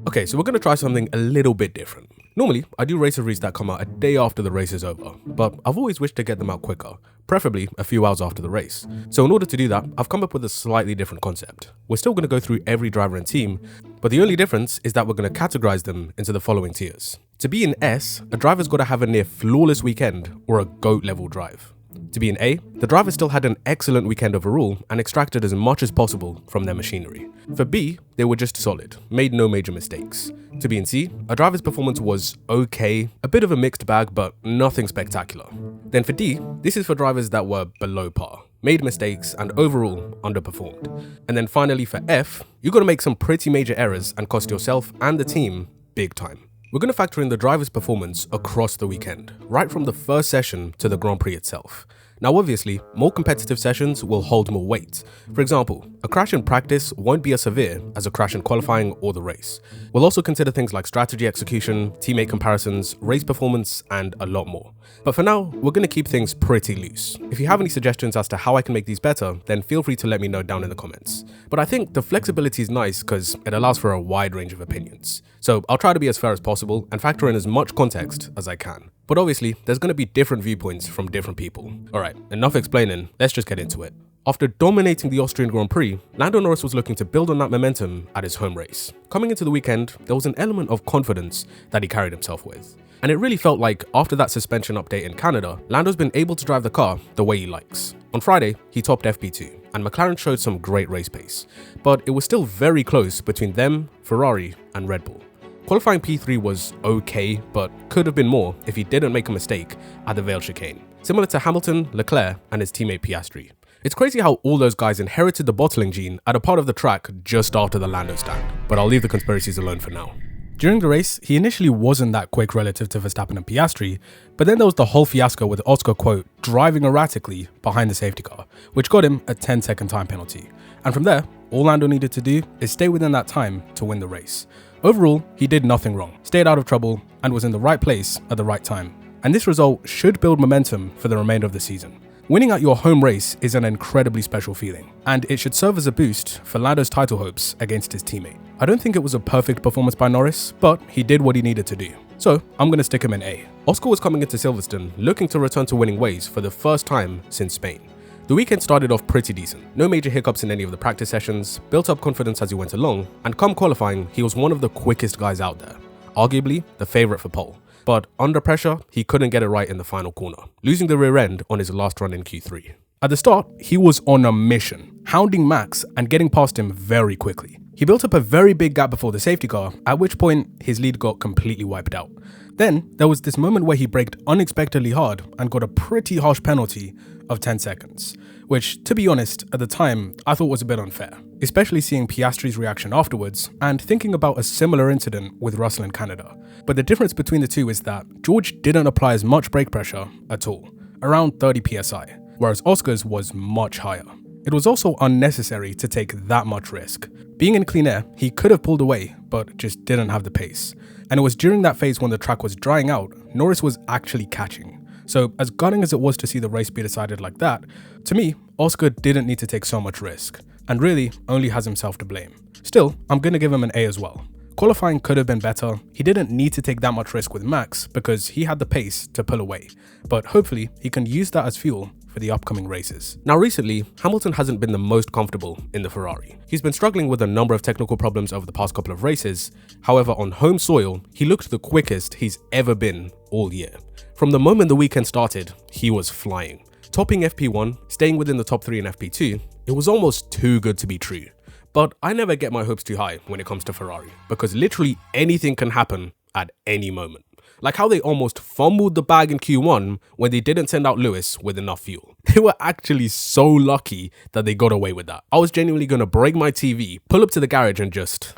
Okay, so we're going to try something a little bit different. Normally, I do race reviews that come out a day after the race is over, but I've always wished to get them out quicker, preferably a few hours after the race. So in order to do that, I've come up with a slightly different concept. We're still going to go through every driver and team, but the only difference is that we're going to categorize them into the following tiers. To be in S, a driver's got to have a near flawless weekend or a GOAT level drive. To be in A, the driver still had an excellent weekend overall and extracted as much as possible from their machinery. For B, they were just solid, made no major mistakes. To be in C, a driver's performance was okay, a bit of a mixed bag but nothing spectacular. Then for D, this is for drivers that were below par, made mistakes and overall underperformed. And then finally for F, you gotta make some pretty major errors and cost yourself and the team big time. We're going to factor in the driver's performance across the weekend, right from the first session to the Grand Prix itself. Now obviously, more competitive sessions will hold more weight. For example, a crash in practice won't be as severe as a crash in qualifying or the race. We'll also consider things like strategy execution, teammate comparisons, race performance, and a lot more. But for now, we're going to keep things pretty loose. If you have any suggestions as to how I can make these better, then feel free to let me know down in the comments. But I think the flexibility is nice because it allows for a wide range of opinions. So I'll try to be as fair as possible and factor in as much context as I can. But obviously, there's going to be different viewpoints from different people. Alright, enough explaining, let's just get into it. After dominating the Austrian Grand Prix, Lando Norris was looking to build on that momentum at his home race. Coming into the weekend, there was an element of confidence that he carried himself with. And it really felt like after that suspension update in Canada, Lando's been able to drive the car the way he likes. On Friday, he topped FP2, and McLaren showed some great race pace. But it was still very close between them, Ferrari, and Red Bull. Qualifying P3 was okay, but could have been more if he didn't make a mistake at the Vale chicane, similar to Hamilton, Leclerc, and his teammate Piastri. It's crazy how all those guys inherited the bottling gene at a part of the track just after the Lando stand, but I'll leave the conspiracies alone for now. During the race, he initially wasn't that quick relative to Verstappen and Piastri, but then there was the whole fiasco with Oscar, quote, driving erratically behind the safety car, which got him a 10-second time penalty. And from there, all Lando needed to do is stay within that time to win the race. Overall, he did nothing wrong, stayed out of trouble, and was in the right place at the right time. And this result should build momentum for the remainder of the season. Winning at your home race is an incredibly special feeling, and it should serve as a boost for Lando's title hopes against his teammate. I don't think it was a perfect performance by Norris, but he did what he needed to do. So I'm going to stick him in A. Oscar was coming into Silverstone looking to return to winning ways for the first time since Spain. The weekend started off pretty decent, no major hiccups in any of the practice sessions, built up confidence as he went along, and come qualifying, he was one of the quickest guys out there, arguably the favourite for pole. But under pressure, he couldn't get it right in the final corner, losing the rear end on his last run in Q3. At the start, he was on a mission, hounding Max and getting past him very quickly. He built up a very big gap before the safety car, at which point his lead got completely wiped out. Then, there was this moment where he braked unexpectedly hard and got a pretty harsh penalty of 10 seconds, which, to be honest, at the time, I thought was a bit unfair, especially seeing Piastri's reaction afterwards and thinking about a similar incident with Russell in Canada. But the difference between the two is that George didn't apply as much brake pressure at all, around 30 psi, whereas Oscar's was much higher. It was also unnecessary to take that much risk. Being in clean air, he could have pulled away, but just didn't have the pace. And it was during that phase when the track was drying out, Norris was actually catching. So as gutting as it was to see the race be decided like that, to me, Oscar didn't need to take so much risk, and really only has himself to blame. Still, I'm going to give him an A as well. Qualifying could have been better. He didn't need to take that much risk with Max because he had the pace to pull away, but hopefully he can use that as fuel for the upcoming races. Now recently, Hamilton hasn't been the most comfortable in the Ferrari. He's been struggling with a number of technical problems over the past couple of races. However, on home soil, he looked the quickest he's ever been all year. From the moment the weekend started, he was flying. Topping FP1, staying within the top 3 in FP2, it was almost too good to be true. But I never get my hopes too high when it comes to Ferrari, because literally anything can happen at any moment. Like how they almost fumbled the bag in Q1 when they didn't send out Lewis with enough fuel. They were actually so lucky that they got away with that. I was genuinely going to break my TV, pull up to the garage and just...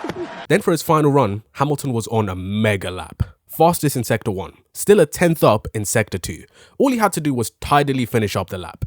Then for his final run, Hamilton was on a mega lap. Fastest in Sector 1, still a 10th up in Sector 2. All he had to do was tidily finish up the lap.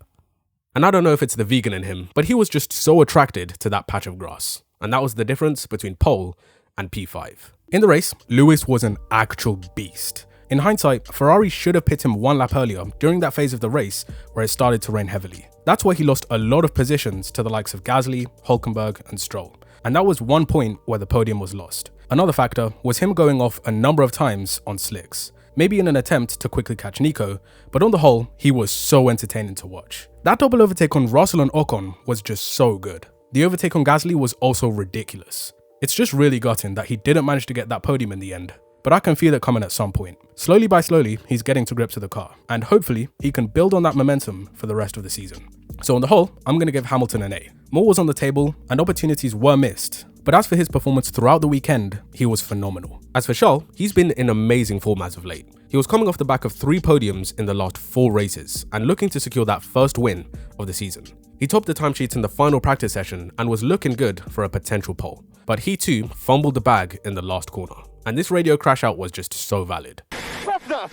And I don't know if it's the vegan in him, but he was just so attracted to that patch of grass. And that was the difference between pole and P5. In the race, Lewis was an actual beast. In hindsight, Ferrari should have pit him one lap earlier during that phase of the race where it started to rain heavily. That's why he lost a lot of positions to the likes of Gasly, Hulkenberg and Stroll. And that was one point where the podium was lost. Another factor was him going off a number of times on slicks, maybe in an attempt to quickly catch Nico, but on the whole, he was so entertaining to watch. That double overtake on Russell and Ocon was just so good. The overtake on Gasly was also ridiculous. It's just really gutting that he didn't manage to get that podium in the end, but I can feel it coming at some point. Slowly by slowly, he's getting to grips with the car, and hopefully, he can build on that momentum for the rest of the season. So on the whole, I'm going to give Hamilton an A. More was on the table, and opportunities were missed, but as for his performance throughout the weekend, he was phenomenal. As for Charles, he's been in amazing form as of late. He was coming off the back of 3 podiums in the last 4 races, and looking to secure that first win of the season. He topped the timesheets in the final practice session and was looking good for a potential pole. But he too fumbled the bag in the last corner. And this radio crash out was just so valid. What's that?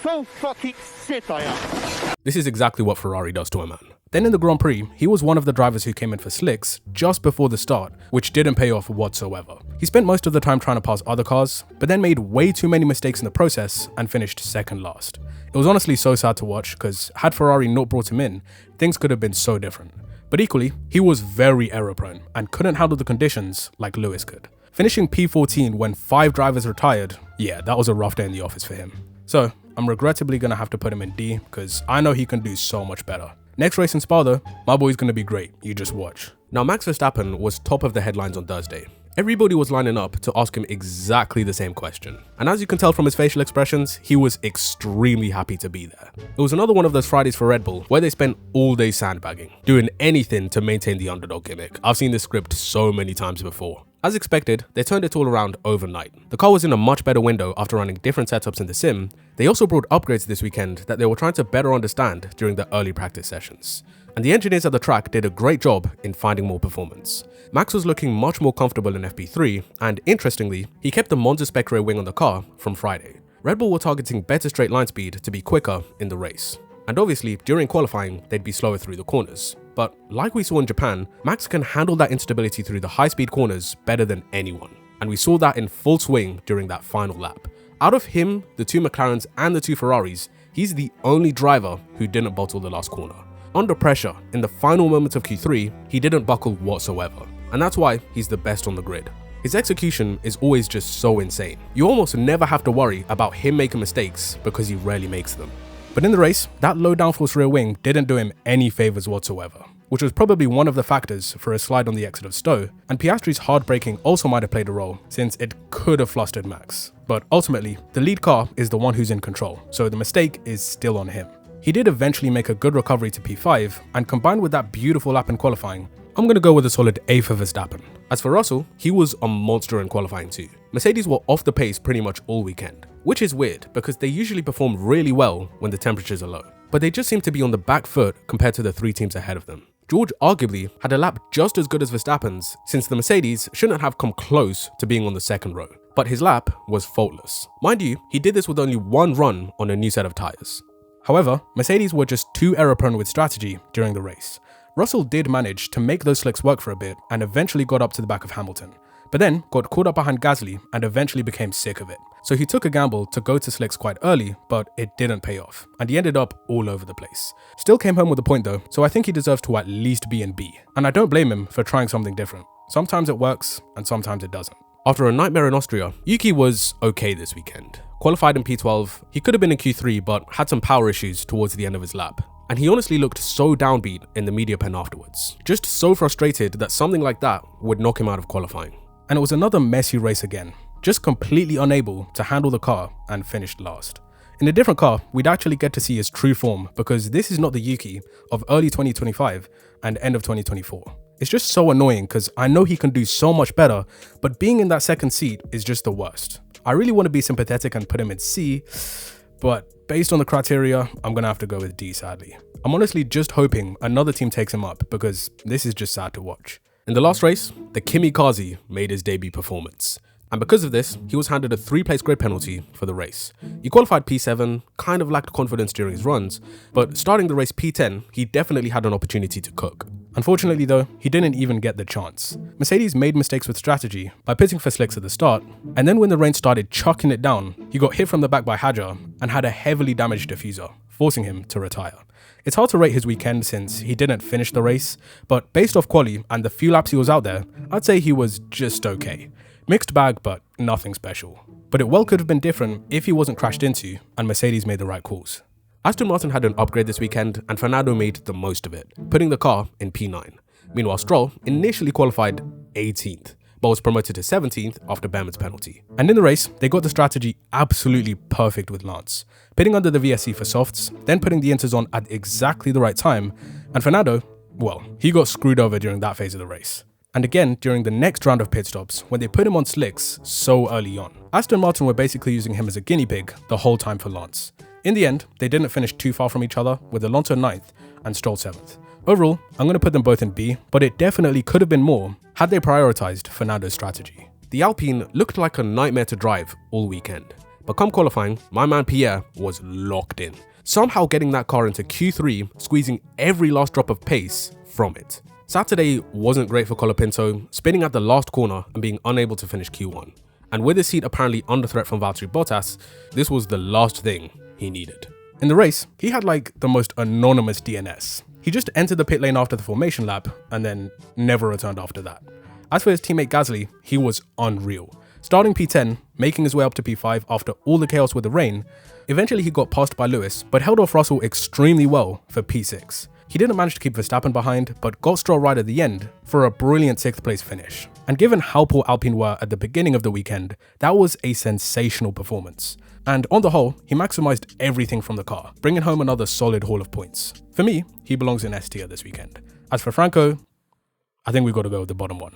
So fucking shit I am. This is exactly what Ferrari does to a man. Then in the Grand Prix, he was one of the drivers who came in for slicks just before the start, which didn't pay off whatsoever. He spent most of the time trying to pass other cars, but then made way too many mistakes in the process and finished second last. It was honestly so sad to watch because had Ferrari not brought him in, things could have been so different. But equally, he was very error prone and couldn't handle the conditions like Lewis could. Finishing P14 when 5 drivers retired, yeah, that was a rough day in the office for him. So, I'm regrettably going to have to put him in D because I know he can do so much better. Next race in Spa though, my boy's going to be great, you just watch. Now Max Verstappen was top of the headlines on Thursday. Everybody was lining up to ask him exactly the same question. And as you can tell from his facial expressions, he was extremely happy to be there. It was another one of those Fridays for Red Bull where they spent all day sandbagging, doing anything to maintain the underdog gimmick. I've seen this script so many times before. As expected, they turned it all around overnight. The car was in a much better window after running different setups in the sim. They also brought upgrades this weekend that they were trying to better understand during the early practice sessions. And the engineers at the track did a great job in finding more performance. Max was looking much more comfortable in FP3, and interestingly, he kept the Monza Spec rear wing on the car from Friday. Red Bull were targeting better straight line speed to be quicker in the race. And obviously, during qualifying, they'd be slower through the corners. But like we saw in Japan, Max can handle that instability through the high-speed corners better than anyone. And we saw that in full swing during that final lap. Out of him, the 2 McLarens and the 2 Ferraris, he's the only driver who didn't bottle the last corner. Under pressure, in the final moments of Q3, he didn't buckle whatsoever. And that's why he's the best on the grid. His execution is always just so insane. You almost never have to worry about him making mistakes because he rarely makes them. But in the race, that low downforce rear wing didn't do him any favours whatsoever, which was probably one of the factors for a slide on the exit of Stowe, and Piastri's hard braking also might have played a role since it could have flustered Max. But ultimately, the lead car is the one who's in control, so the mistake is still on him. He did eventually make a good recovery to P5, and combined with that beautiful lap in qualifying, I'm going to go with a solid A for Verstappen. As for Russell, he was a monster in qualifying too. Mercedes were off the pace pretty much all weekend, which is weird because they usually perform really well when the temperatures are low. But they just seem to be on the back foot compared to the 3 teams ahead of them. George arguably had a lap just as good as Verstappen's, since the Mercedes shouldn't have come close to being on the second row. But his lap was faultless. Mind you, he did this with only 1 run on a new set of tyres. However, Mercedes were just too error-prone with strategy during the race. Russell did manage to make those slicks work for a bit and eventually got up to the back of Hamilton, but then got caught up behind Gasly and eventually became sick of it. So he took a gamble to go to slicks quite early, but it didn't pay off, and he ended up all over the place. Still came home with a point though, so I think he deserves to at least be in B. And I don't blame him for trying something different. Sometimes it works, and sometimes it doesn't. After a nightmare in Austria, Yuki was okay this weekend. Qualified in P12, he could have been in Q3 but had some power issues towards the end of his lap. And he honestly looked so downbeat in the media pen afterwards. Just so frustrated that something like that would knock him out of qualifying. And it was another messy race again. Just completely unable to handle the car and finished last. In a different car, we'd actually get to see his true form because this is not the Yuki of early 2025 and end of 2024. It's just so annoying because I know he can do so much better, but being in that second seat is just the worst. I really want to be sympathetic and put him in C, but based on the criteria, I'm going to have to go with D sadly. I'm honestly just hoping another team takes him up because this is just sad to watch. In the last race, the Kamikaze made his debut performance. And because of this, he was handed a 3-place grid penalty for the race. He qualified P7, kind of lacked confidence during his runs, but starting the race P10, he definitely had an opportunity to cook. Unfortunately though, he didn't even get the chance. Mercedes made mistakes with strategy by pitting for slicks at the start, and then when the rain started chucking it down, he got hit from the back by Hadjar and had a heavily damaged diffuser. forcing him to retire. It's hard to rate his weekend since he didn't finish the race, but based off quali and the few laps he was out there, I'd say he was just okay. Mixed bag, but nothing special. But it well could have been different if he wasn't crashed into and Mercedes made the right calls. Aston Martin had an upgrade this weekend and Fernando made the most of it, putting the car in P9. Meanwhile, Stroll initially qualified 18th, but was promoted to 17th after Behrman's penalty. And in the race, they got the strategy absolutely perfect with Lance, pitting under the VSC for softs, then putting the inters on at exactly the right time, and Fernando, well, he got screwed over during that phase of the race. And again during the next round of pit stops when they put him on slicks so early on. Aston Martin were basically using him as a guinea pig the whole time for Lance. In the end, they didn't finish too far from each other, with Alonso 9th and Stroll 7th. Overall, I'm going to put them both in B, but it definitely could have been more had they prioritized Fernando's strategy. The Alpine looked like a nightmare to drive all weekend, but come qualifying, my man Pierre was locked in, somehow getting that car into Q3, squeezing every last drop of pace from it. Saturday wasn't great for Colapinto, spinning at the last corner and being unable to finish Q1. And with his seat apparently under threat from Valtteri Bottas, this was the last thing he needed. In the race, he had like the most anonymous DNS. He just entered the pit lane after the formation lap and then never returned after that. As for his teammate Gasly, he was unreal. Starting P10, making his way up to P5 after all the chaos with the rain, eventually he got passed by Lewis, but held off Russell extremely well for P6. He didn't manage to keep Verstappen behind, but got Stroll right at the end for a brilliant 6th place finish. And given how poor Alpine were at the beginning of the weekend, that was a sensational performance. And on the whole, he maximised everything from the car, bringing home another solid haul of points. For me, he belongs in S tier this weekend. As for Franco, I think we've got to go with the bottom one.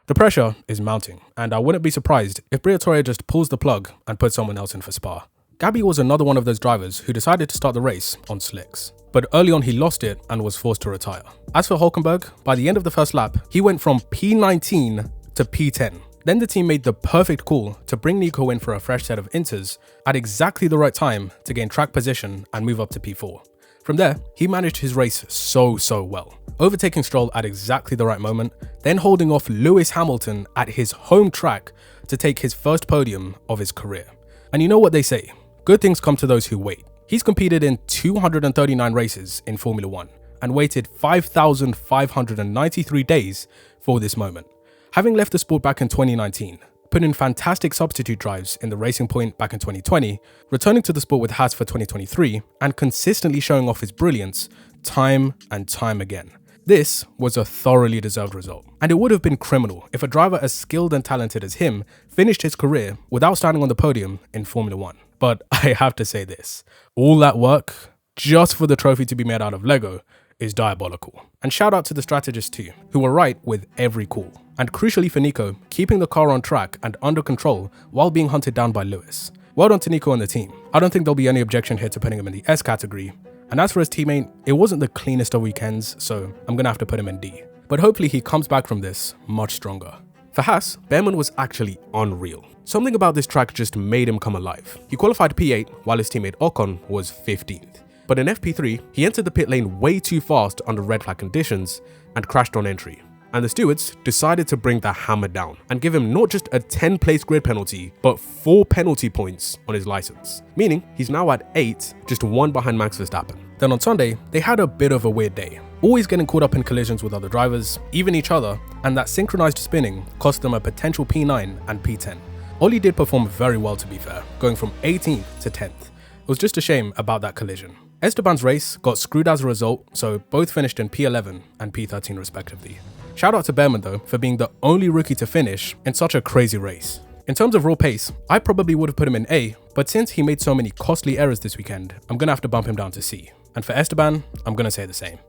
The pressure is mounting, and I wouldn't be surprised if Briatore just pulls the plug and puts someone else in for Spa. Gabby was another one of those drivers who decided to start the race on slicks, but early on he lost it and was forced to retire. As for Hulkenberg, by the end of the first lap, he went from P19 to P10. Then the team made the perfect call to bring Nico in for a fresh set of inters at exactly the right time to gain track position and move up to P4. From there, he managed his race so well, overtaking Stroll at exactly the right moment, then holding off Lewis Hamilton at his home track to take his first podium of his career. And you know what they say, good things come to those who wait. He's competed in 239 races in Formula 1 and waited 5,593 days for this moment. Having left the sport back in 2019, put in fantastic substitute drives in the Racing Point back in 2020, returning to the sport with Haas for 2023, and consistently showing off his brilliance time and time again. This was a thoroughly deserved result, and it would have been criminal if a driver as skilled and talented as him finished his career without standing on the podium in Formula 1. But I have to say this, all that work just for the trophy to be made out of Lego is diabolical. And shout out to the strategists too, who were right with every call. And crucially for Nico, keeping the car on track and under control while being hunted down by Lewis. Well done to Nico and the team. I don't think there'll be any objection here to putting him in the S category. And as for his teammate, it wasn't the cleanest of weekends, so I'm gonna have to put him in D. But hopefully he comes back from this much stronger. For Haas, Behrman was actually unreal. Something about this track just made him come alive. He qualified P8 while his teammate Ocon was 15th. But in FP3, he entered the pit lane way too fast under red flag conditions and crashed on entry. And the stewards decided to bring the hammer down and give him not just a 10-place grid penalty, but 4 penalty points on his license. Meaning, he's now at 8, just 1 behind Max Verstappen. Then on Sunday, they had a bit of a weird day. Always getting caught up in collisions with other drivers, even each other, and that synchronized spinning cost them a potential P9 and P10. Ollie did perform very well to be fair, going from 18th to 10th. It was just a shame about that collision. Esteban's race got screwed as a result, so both finished in P11 and P13 respectively. Shout out to Behrman though for being the only rookie to finish in such a crazy race. In terms of raw pace, I probably would have put him in A, but since he made so many costly errors this weekend, I'm gonna have to bump him down to C. And for Esteban, I'm gonna say the same.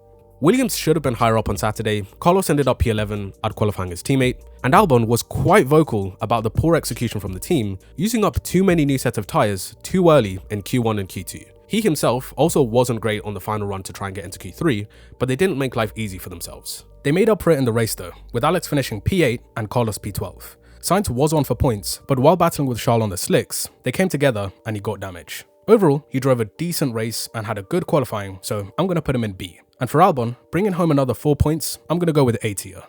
Williams should have been higher up on Saturday, Carlos ended up P11, out-qualifying his teammate, and Albon was quite vocal about the poor execution from the team, using up too many new sets of tyres too early in Q1 and Q2. He himself also wasn't great on the final run to try and get into Q3, but they didn't make life easy for themselves. They made up for it in the race though, with Alex finishing P8 and Carlos P12. Sainz was on for points, but while battling with Charles on the slicks, they came together and he got damage. Overall, he drove a decent race and had a good qualifying, so I'm going to put him in B. And for Albon, bringing home another 4 points, I'm going to go with A tier.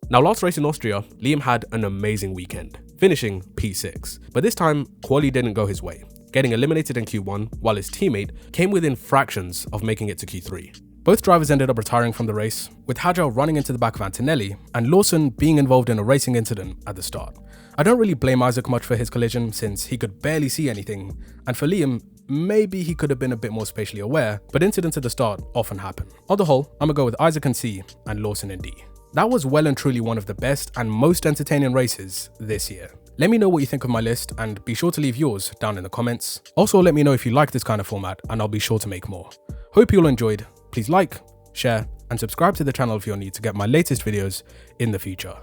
Now last race in Austria, Liam had an amazing weekend, finishing P6, but this time, quali didn't go his way. getting eliminated in Q1 while his teammate came within fractions of making it to Q3. Both drivers ended up retiring from the race, with Hadjar running into the back of Antonelli and Lawson being involved in a racing incident at the start. I don't really blame Isaac much for his collision since he could barely see anything, and for Liam, maybe he could have been a bit more spatially aware, but incidents at the start often happen. On the whole, I'm gonna go with Isaac in C and Lawson in D. That was well and truly one of the best and most entertaining races this year. Let me know what you think of my list and be sure to leave yours down in the comments. Also, let me know if you like this kind of format and I'll be sure to make more. Hope you all enjoyed. Please like, share, and subscribe to the channel if you're new to get my latest videos in the future.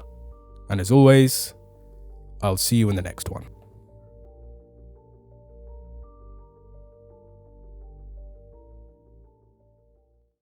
And as always, I'll see you in the next one.